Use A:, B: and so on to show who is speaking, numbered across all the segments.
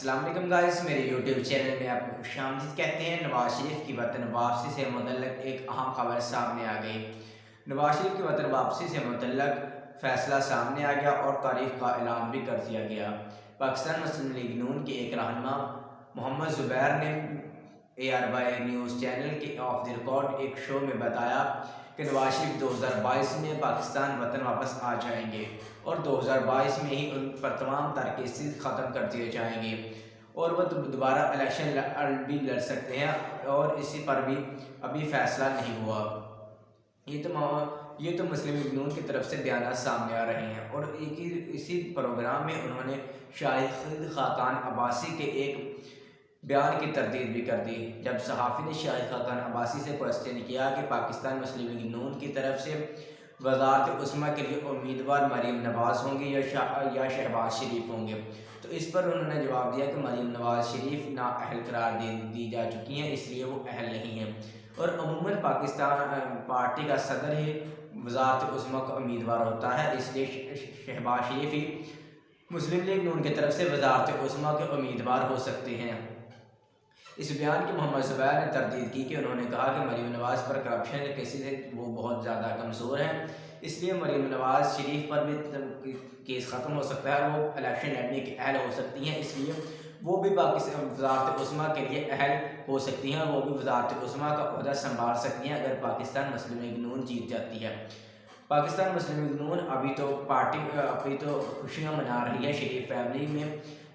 A: अस्सलाम वालेकुम गाइस, मेरे यूट्यूब चैनल में आपको खुशामदीद कहते हैं। नवाज शरीफ की वतन वापसी से मुतल्लिक़ एक अहम खबर सामने आ गई। नवाज शरीफ की वतन वापसी से मुतल्लिक़ फ़ैसला सामने आ गया और तारीख का ऐलान भी कर दिया गया। पाकिस्तान मुस्लिम लीग नून के एक रहनुमा मोहम्मद ज़ुबैर ने ARY न्यूज़ चैनल के ऑफ द रिकॉर्ड एक शो में बताया कि नवाज शरीफ 2022 में पाकिस्तान वतन वापस आ जाएंगे और 2022 में ही उन पर तमाम तर केसेस ख़त्म कर दिए जाएंगे और वह दोबारा इलेक्शन भी लड़ सकते हैं और इसी पर भी अभी फ़ैसला नहीं हुआ। ये तो मुस्लिम लीग नून की तरफ से बयान सामने आ रहे हैं और इसी प्रोग्राम में उन्होंने शाहिद खाकान अब्बासी के एक बयान की तरदीद भी कर दी। जब सहाफ़ी ने शाहिद खाकान अब्बासी से क्वेश्चन किया कि पाकिस्तान मुस्लिम लीग नून की तरफ से वज़ारत उस्मा के लिए उम्मीदवार मरीम नवाज़ होंगे या शहबाज शरीफ होंगे, तो इस पर उन्होंने जवाब दिया कि मरीम नवाज़ शरीफ नाअहल करार दी जा चुकी हैं, इसलिए वो अहल नहीं हैं और अमूमन पाकिस्तान पार्टी का सदर ही वज़ारत उस्मा का उम्मीदवार होता है, इसलिए शहबाज शरीफ ही मुस्लिम लीग नून की तरफ से वज़ारत उस्मा के उम्मीदवार हो सकते हैं। इस बयान की मोहम्मद ज़ुबैर ने तरदीद की कि उन्होंने कहा कि मरीम नवाज़ पर करप्शन के केसेस है वो बहुत ज़्यादा कमज़ोर हैं, इसलिए मरीम नवाज़ शरीफ पर भी केस ख़त्म हो सकता है, वो इलेक्शन लड़ने की अहल हो सकती हैं, इसलिए वो भी पाकिस्तान वज़ारत उस्मा के लिए अहल हो सकती हैं, वो भी वज़ारत उस्मा का ओहदा संभाल सकती हैं अगर पाकिस्तान मुस्लिम लीग नून जीत जाती है। पाकिस्तान मुस्लिम लीग नून अभी तो खुशियाँ मना रही है शरीफ फैमिली में,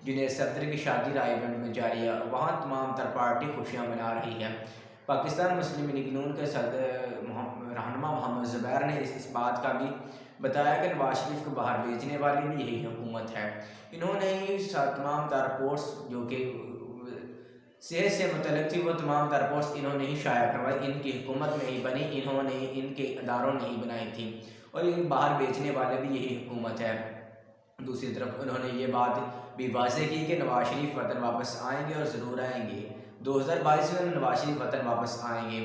A: जुनैद सदर की शादी रायगढ़ में जारी है, वहाँ तमाम तर पार्टी खुशियाँ मना रही है। पाकिस्तान मुस्लिम लीग नून के सदर रहनुमा मोहम्मद ज़ुबैर ने इस बात का भी बताया कि नवाज शरीफ को बाहर भेजने वाली भी यही हुकूमत है। इन्होंने ही तमाम तर रिपोर्ट्स जो कि सेहत से मुतल्लिक़ थी वो तमाम तर रिपोर्ट्स इन्होंने ही शाया करवाई, इनकी हुकूमत में ही बनी, इन्होंने इनके अदारों ने ही बनाई थी और ये बाहर बेचने वाले भी यही हुकूमत है। दूसरी तरफ उन्होंने ये बात भी वाज़ेह की कि नवाज शरीफ वतन वापस आएंगे और ज़रूर आएंगे, 2022 में नवाज शरीफ वतन वापस आएंगे।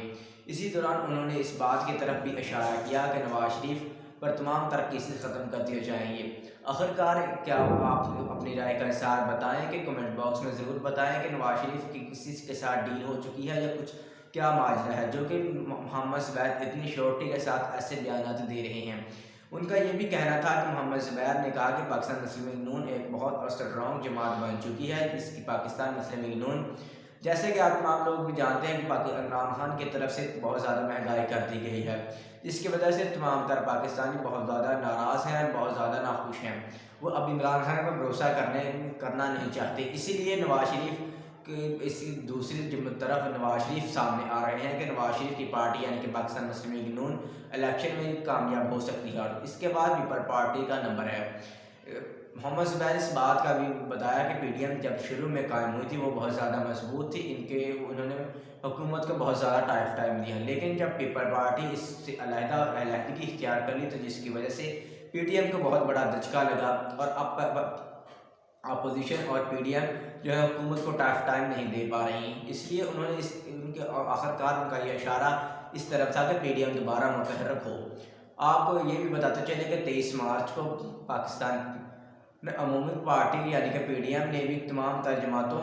A: इसी दौरान उन्होंने इस बात की तरफ भी इशारा किया कि नवाज शरीफ पर तमाम तर केसेस ख़त्म कर दिए जाएंगे। आखिरकार क्या आप अपनी राय का इज़हार बताएं कि कमेंट बॉक्स में ज़रूर बताएं कि नवाज शरीफ की किसी के साथ डील हो चुकी है या कुछ क्या माजरा है जो कि मोहम्मद ज़ुबैर इतनी श्योरिटी के साथ ऐसे बयान दे रहे हैं। उनका ये भी कहना था कि मोहम्मद ज़ुबैर ने कहा कि पाकिस्तान मुस्लिम लीग नून एक बहुत स्ट्रॉन्ग जमात बन चुकी है, इसकी पाकिस्तान मुस्लिम लीग नून जैसे कि आप तमाम लोग भी जानते हैं कि इमरान खान की तरफ से बहुत ज़्यादा महंगाई कर दी गई है, जिसकी वजह से तमाम तर पाकिस्तानी बहुत ज़्यादा नाराज़ हैं, बहुत ज़्यादा नाखुश हैं, वो अब इमरान खान पर भरोसा करना नहीं चाहते। इसीलिए नवाज शरीफ के इसी दूसरी तरफ नवाज शरीफ सामने आ रहे हैं कि नवाज शरीफ की पार्टी यानी कि पाकिस्तान मुस्लिम लीग नून इलेक्शन में कामयाब हो सकती है और इसके बाद भी पर पार्टी का नंबर है। मोहम्मद ज़ुबैर ने इस बात का भी बताया कि PDM जब शुरू में कायम हुई थी वो बहुत ज़्यादा मजबूत थी, उन्होंने हुकूमत को बहुत ज़्यादा टाइम दिया, लेकिन जब पीपल पार्टी इससे अलहदगी इख्तियार कर ली तो जिसकी वजह से PDM को बहुत बड़ा धचका लगा और अब अपोजिशन और PDM जो है हुकूमत को टाइम नहीं दे पा रही, इसलिए उन्होंने उनके आखिरकार उनका ये इशारा इस तरफ था कि PDM दोबारा मुतहर्रिक हो। आपको ये भी बताते चले कि 23 मार्च को पाकिस्तान अमूमी पार्टी यानी कि PDM ने भी तमाम तर जमातों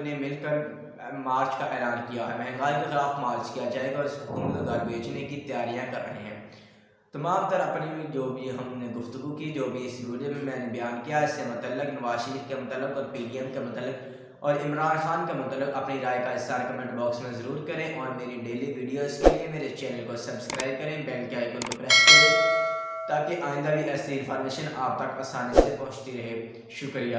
A: ने मिलकर मार्च का ऐलान किया है, महंगाई के ख़िलाफ़ मार्च किया जाएगा और हुकूमत को घर बेचने की तैयारियां कर रहे हैं। तमाम तर अपनी जो भी हमने गुफ्तगू की, जो भी इस वीडियो में मैंने बयान किया, इससे मतलब नवाज शरीफ के मतलब और PDM के मतलब और इमरान खान के मतलब अपनी राय का इज़हार कमेंट बॉक्स में ज़रूर करें और मेरी डेली वीडियोज़ के लिए मेरे चैनल को सब्सक्राइब करें, बेल के आइकन को प्रेस करें ताकि आइंदा भी ऐसी इन्फॉर्मेशन आप तक आसानी से पहुँचती रहे। शुक्रिया।